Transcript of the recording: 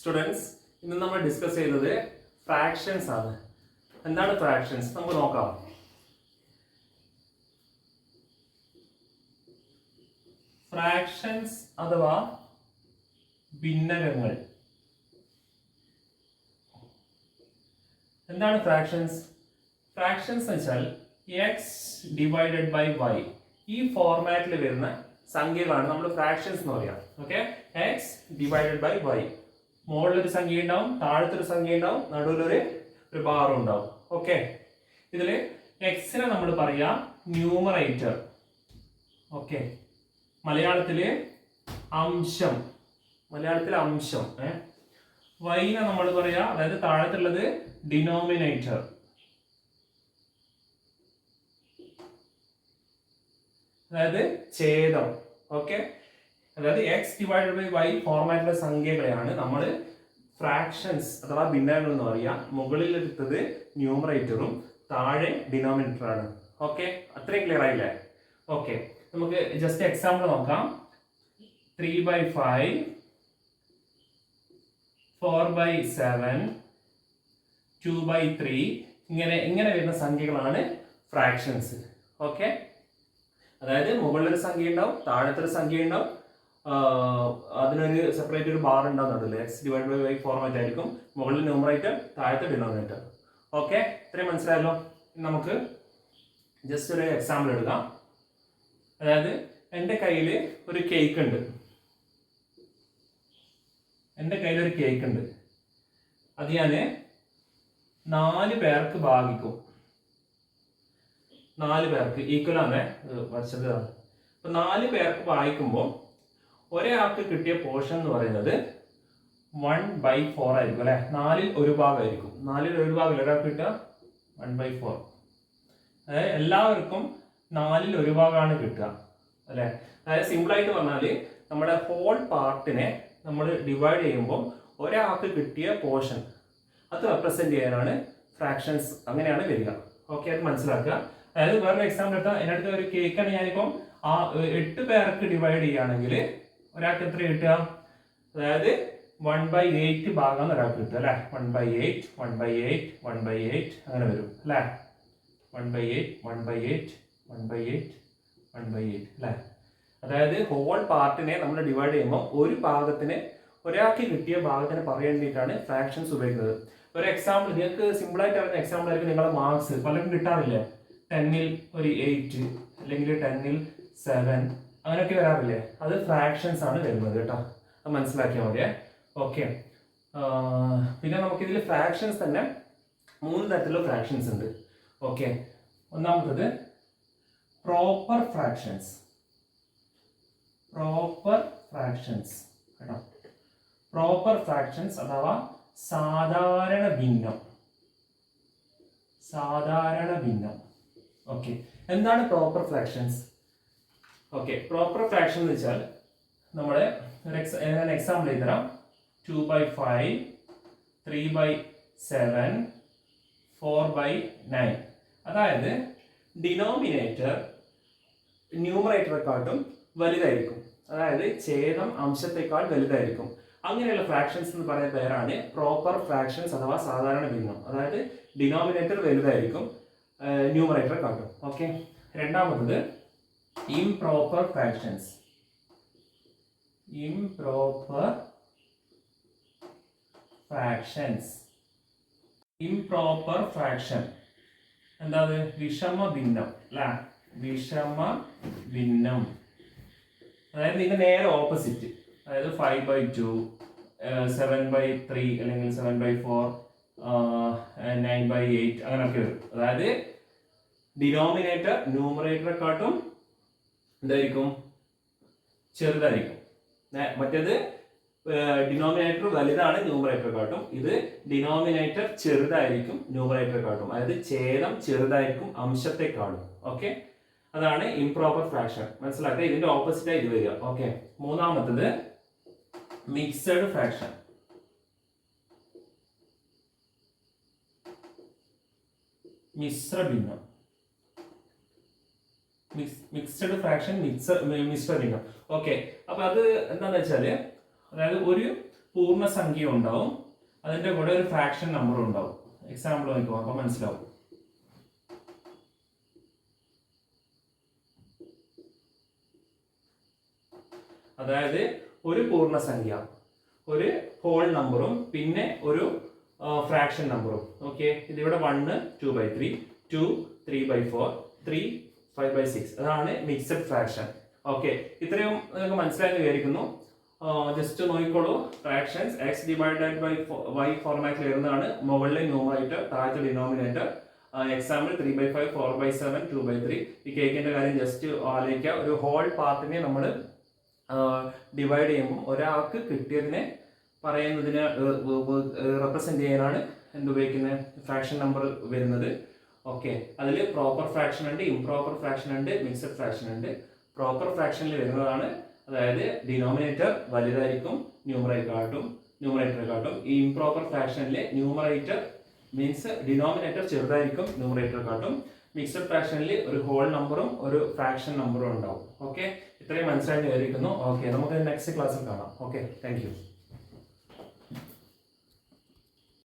Students, ഇന്ന് നമ്മൾ discuss ചെയ്യുന്നത് ഫ്രാക്ഷൻസ് ആണ്. എന്താണ് ഫ്രാക്ഷൻസ് നമുക്ക് നോക്കാം. ഫ്രാക്ഷൻസ് അഥവാ ഭിന്നകങ്ങൾ. എന്താണ് ഫ്രാക്ഷൻസ്? ഫ്രാക്ഷൻസ് എന്ന് വെച്ചാൽ എക്സ് ഡിവൈഡഡ് ബൈ വൈ, ഈ ഫോർമാറ്റിൽ വരുന്ന സംഖ്യകളാണ് നമ്മൾ ഫ്രാക്ഷൻസ് എന്ന് പറയാം. Okay, X divided by Y. മുകളിലൊരു സംഖ്യ ഉണ്ടാവും, താഴത്തൊരു സംഖ്യ ഉണ്ടാവും, നടുവിലൊരു ബാറും ഉണ്ടാവും. ഓക്കെ, ഇതില് എക്സിനെ നമ്മൾ പറയാ ന്യൂമറേറ്റർ. ഓക്കെ, മലയാളത്തില് അംശം, അംശം. വൈനെ നമ്മൾ പറയാ, അതായത് താഴത്തുള്ളത് ഡിനോമിനേറ്റർ. അതായത് ഛേദം. ഓക്കെ, അതായത് എക്സ് ഡിവൈഡഡ് ബൈ വൈ ഫോർമാറ്റിലെ സംഖ്യകളെയാണ് നമ്മൾ ഫ്രാക്ഷൻസ് അഥവാ ഭിന്നകങ്ങൾ എന്ന് പറയാം. മുകളിലെടുത്തത് ന്യൂമറേറ്ററും താഴെ ഡിനോമിനേറ്റർ ആണ്. ഓക്കെ, അത്രയും ക്ലിയർ ആയില്ലേ? ഓക്കെ, നമുക്ക് ജസ്റ്റ് എക്സാമ്പിൾ നോക്കാം. 3/5, 4/7, 2/3 ഇങ്ങനെ വരുന്ന സംഖ്യകളാണ് ഫ്രാക്ഷൻസ്. ഓക്കെ, അതായത് മുകളിലൊരു സംഖ്യ ഉണ്ടാവും, താഴത്തൊരു സംഖ്യ ഉണ്ടാവും, അതിനൊരു സെപ്പറേറ്റ് ഒരു ബാർ ഉണ്ടാവുന്നുണ്ടല്ലോ. X divide by Y format ആയിരിക്കും. മുകളിൽ ന്യൂമറേറ്റർ, താഴത്തെ ഡിനോമിനേറ്റർ. ഓക്കെ, ഇത്രയും മനസ്സിലായല്ലോ. നമുക്ക് ജസ്റ്റ് ഒരു എക്സാമ്പിൾ എടുക്കാം. അതായത് എൻ്റെ കയ്യിൽ ഒരു കേക്ക് ഉണ്ട്. അത് ഞാൻ 4 പേർക്ക് ഭാഗിക്കും. 4 പേർക്ക് ഈക്വൽ ആണ് വരച്ചത്. അപ്പൊ 4 പേർക്ക് ഭാഗിക്കുമ്പോൾ ഒരാൾക്ക് കിട്ടിയ പോർഷൻ എന്ന് പറയുന്നത് 1/4 ആയിരിക്കും അല്ലെ. 4ൽ 1 ഭാഗമായിരിക്കും. 4ൽ 1 ഭാഗം ഒരാൾക്ക് കിട്ടുക 1/4. അതായത് എല്ലാവർക്കും 4ൽ 1 ഭാഗമാണ് കിട്ടുക അല്ലെ. അതായത് സിമ്പിൾ ആയിട്ട് പറഞ്ഞാൽ നമ്മുടെ ഹോൾ പാർട്ടിനെ നമ്മൾ ഡിവൈഡ് ചെയ്യുമ്പോൾ ഒരാൾക്ക് കിട്ടിയ പോർഷൻ അത് റെപ്രസെന്റ് ചെയ്യാനാണ് ഫ്രാക്ഷൻസ്. അങ്ങനെയാണ് വരിക. ഓക്കെ, അത് മനസ്സിലാക്കുക. അതായത് വേറൊരു എക്സാമ്പിൾ എടുത്താൽ, അതിനടുത്ത് ഒരു കേക്കാണ് ഞാനിപ്പം 8 പേർക്ക് ഡിവൈഡ് ചെയ്യുകയാണെങ്കിൽ ഒരാൾക്ക് എത്ര കിട്ടുക? അതായത് 1/8 ഭാഗം ഒരാൾക്ക് കിട്ടുക അല്ലെ. 1/8, 1/8, 1/8 അങ്ങനെ വരും അല്ലെ. 1/8, 1/8, 1/8, 1/8 അല്ലെ. അതായത് ഹോൾ പാർട്ടിനെ നമ്മൾ ഡിവൈഡ് ചെയ്യുമ്പോൾ ഒരു ഭാഗത്തിന് ഒരാൾക്ക് കിട്ടിയ ഭാഗത്തിന് പറയാൻ വേണ്ടിയിട്ടാണ് ഫ്രാക്ഷൻസ് ഉപയോഗിക്കുന്നത്. ഒരു എക്സാമ്പിൾ നിങ്ങൾക്ക് സിമ്പിൾ ആയിട്ട് അറിയുന്ന എക്സാമ്പിൾ ആയിരിക്കും നിങ്ങളുടെ മാർക്സ്. പലരും കിട്ടാറില്ലേ? 10ൽ ഒരു 8 അല്ലെങ്കിൽ 10ൽ 7 അങ്ങനെയൊക്കെ വരാറില്ലേ? അത് ഫ്രാക്ഷൻസ് ആണ് വരുന്നത് കേട്ടോ. അത് മനസ്സിലാക്കിയാൽ മതിയേ. ഓക്കെ, പിന്നെ നമുക്കിതിൽ ഫ്രാക്ഷൻസ് തന്നെ 3 തരത്തിലുള്ള ഫ്രാക്ഷൻസ് ഉണ്ട്. ഓക്കെ, ഒന്നാമത്തത് പ്രോപ്പർ ഫ്രാക്ഷൻസ്. കേട്ടോ, പ്രോപ്പർ ഫ്രാക്ഷൻസ് അഥവാ സാധാരണ ഭിന്നം. ഓക്കെ, എന്താണ് proper fractions? Okay, proper fraction എന്ന് വെച്ചാൽ നമ്മളെ എക്സാമ്പിൾ എഴുതരാം. 2/5, 3/7, 4/9. അതായത് ഡിനോമിനേറ്റർ ന്യൂമറേറ്ററെക്കാട്ടും വലുതായിരിക്കും. അതായത് ഛേദം അംശത്തെക്കാൾ വലുതായിരിക്കും. അങ്ങനെയുള്ള ഫ്രാക്ഷൻസ് എന്ന് പറയുന്ന പേരാണ് പ്രോപ്പർ ഫ്രാക്ഷൻസ് അഥവാ സാധാരണ ഭിന്നം. അതായത് ഡിനോമിനേറ്റർ വലുതായിരിക്കും ന്യൂമറേറ്ററെക്കാട്ടും. ഓക്കെ, രണ്ടാമത്തത് ഇംപ്രോപ്പർ ഫ്രാക്ഷൻസ്. ഇംപ്രോപ്പർ ഫ്രാക്ഷൻ എന്താ? വിഷമ ഭിന്നം അല്ലെ. അതായത് ഇതിന്റെ നേരെ ഓപ്പോസിറ്റ്. അതായത് 5/2, 7/3 അല്ലെങ്കിൽ 7/4, 9/8 അങ്ങനെയൊക്കെ വരും. അതായത് ഡിനോമിനേറ്റർ ന്യൂമറേറ്ററെക്കാട്ടും എന്തായിരിക്കും? ചെറുതായിരിക്കും. മറ്റേത് ഡിനോമിനേറ്റർ വലുതാണ് ന്യൂമറേറ്ററെക്കാട്ടും. ഇത് ഡിനോമിനേറ്റർ ചെറുതായിരിക്കും ന്യൂമറേറ്ററെക്കാട്ടും. അതായത് ഛേദം ചെറുതായിരിക്കും അംശത്തെക്കാളും. ഓക്കെ, അതാണ് ഇംപ്രോപ്പർ ഫ്രാക്ഷൻ. മനസ്സിലാക്കുക. ഇതിന്റെ ഓപ്പോസിറ്റ് ഇത് വരിക. ഓക്കെ, മൂന്നാമത്തത് മിക്സഡ് ഫ്രാക്ഷൻ. മിശ്രഭിന്നം. മിക്സഡ് ഫ്രാക്ഷൻ മിശ്രഭിന്നം. ഓക്കെ, അപ്പൊ അത് എന്താന്ന് വെച്ചാല്, അതായത് ഒരു പൂർണ്ണസംഖ്യ ഉണ്ടാവും, അതിന്റെ കൂടെ ഒരു ഫ്രാക്ഷൻ നമ്പറും ഉണ്ടാവും. എക്സാമ്പിൾ നോക്കുമോ, അപ്പൊ മനസ്സിലാവും. അതായത് ഒരു പൂർണ്ണസംഖ്യ, ഒരു ഹോൾ നമ്പറും പിന്നെ ഒരു ഫ്രാക്ഷൻ നമ്പറും. ഓക്കെ, ഇതിവിടെ 1 2/3, 2 3/4, 3 5/6. അതാണ് മിക്സഡ് ഫ്രാക്ഷൻ. ഓക്കെ, ഇത്രയും നിങ്ങൾക്ക് മനസ്സിലായെന്ന് വിചാരിക്കുന്നു. ജസ്റ്റ് നോക്കിക്കോളൂ. Fractions x divided by y ഫോർമാറ്റിൽ വരുന്നതാണ്. മുകളിലെ ന്യൂമറേറ്റർ, താഴത്തെ ഡിനോമിനേറ്റർ. എക്സാമ്പിൾ 3/5, 4/7, 2/3. ഈ കേക്കിന്റെ കാര്യം ജസ്റ്റ് ആലോചിക്കുക. ഒരു ഹോൾ പാർട്ടിനെ നമ്മൾ ഡിവൈഡ് ചെയ്യുമ്പോൾ ഒരാൾക്ക് കിട്ടിയതിനെ പറയുന്നതിന് റെപ്രസെന്റ് ചെയ്യാനാണ് എന്തുപയോഗിക്കുന്നത്, ഫ്രാക്ഷൻ നമ്പർ വരുന്നത്. ഓക്കെ, അതിൽ പ്രോപ്പർ ഫ്രാക്ഷൻ ഉണ്ട്, ഇംപ്രോപ്പർ ഫ്രാക്ഷൻ ഉണ്ട്, മിക്സഡ് ഫ്രാക്ഷൻ ഉണ്ട്. പ്രോപ്പർ ഫ്രാക്ഷനിൽ വരുന്നതാണ്, അതായത് ഡിനോമിനേറ്റർ വലുതായിരിക്കും ന്യൂമറേറ്ററെക്കാട്ടും. ഈ ഇംപ്രോപ്പർ ഫ്രാക്ഷനിൽ ന്യൂമറേറ്റർ മീൻസ് ഡിനോമിനേറ്റർ ചെറുതായിരിക്കും ന്യൂമറേറ്ററെക്കാട്ടും. മിക്സഡ് ഫ്രാക്ഷനിൽ ഒരു ഹോൾ നമ്പറും ഒരു ഫ്രാക്ഷൻ നമ്പറും ഉണ്ടാവും. ഓക്കെ, ഇത്രയും മനസ്സിലായി വിചാരിക്കുന്നു. ഓക്കെ, നമുക്ക് നെക്സ്റ്റ് ക്ലാസ്സിൽ കാണാം. Okay, thank you.